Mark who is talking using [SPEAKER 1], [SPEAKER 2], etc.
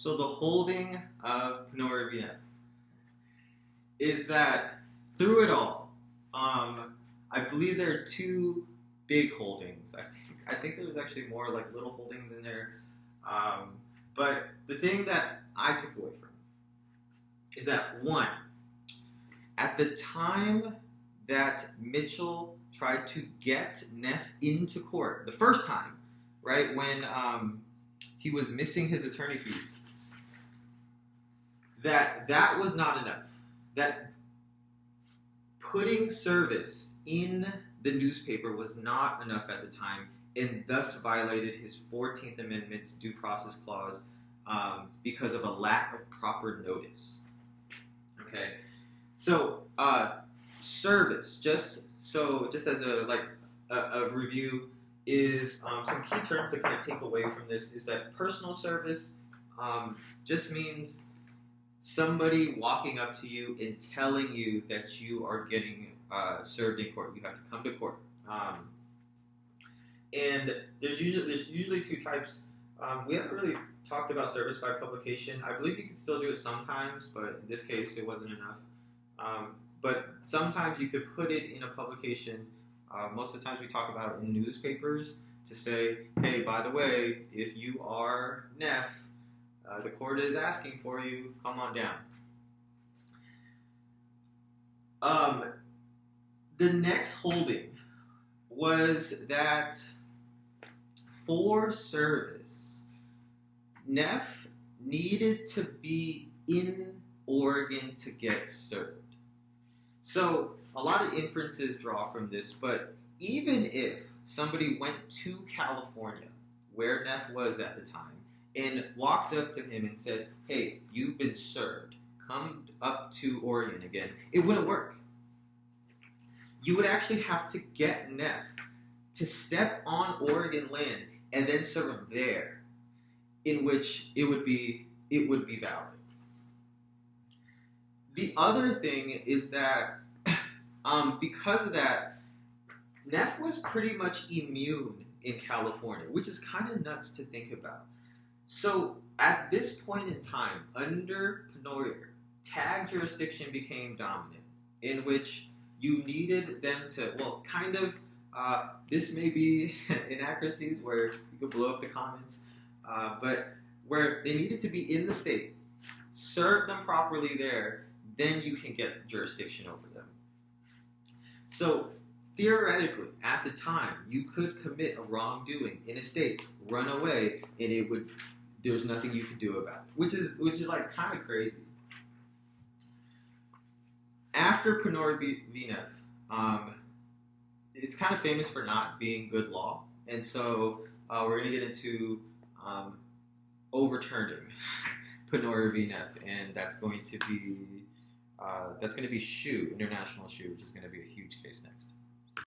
[SPEAKER 1] So the holding of Pennoyer is that through it all, I believe there are two big holdings. I think there was actually more like little holdings in there. But the thing that I took away from is that one, at the time that Mitchell tried to get Neff into court, the first time, right, when he was missing his attorney fees, that was not enough. That putting service in the newspaper was not enough at the time, and thus violated his 14th Amendment's due process clause because of a lack of proper notice. Okay, so service, just as a review, is some key terms to kind of take away from this is that personal service just means somebody walking up to you and telling you that you are getting served in court. You have to come to court. And there's usually two types. We haven't really talked about service by publication. I believe you can still do it sometimes, but in this case, it wasn't enough. But sometimes you could put it in a publication. Most of the times we talk about it in newspapers to say, hey, by the way, if you are Neff, the court is asking for you, come on down. The next holding was that for service, Neff needed to be in Oregon to get served. So a lot of inferences draw from this, but even if somebody went to California, where Neff was at the time, and walked up to him and said, hey, you've been served, come up to Oregon again, it wouldn't work. You would actually have to get Neff to step on Oregon land and then serve him there, in which it would be valid. The other thing is that because of that, Neff was pretty much immune in California, which is kind of nuts to think about. So at this point in time, under Pennoyer, tag jurisdiction became dominant, in which you needed them to, this may be inaccuracies where you could blow up the comments, but where they needed to be in the state, serve them properly there, then you can get jurisdiction over them. So theoretically, at the time, you could commit a wrongdoing in a state, run away, and there's nothing you could do about it, which is like kind of crazy. After Pennoyer v. Neff, it's kind of famous for not being good law, and so we're going to get into overturning Pennoyer v. Neff, and that's going to be Shoe, International Shoe, which is going to be a huge case next.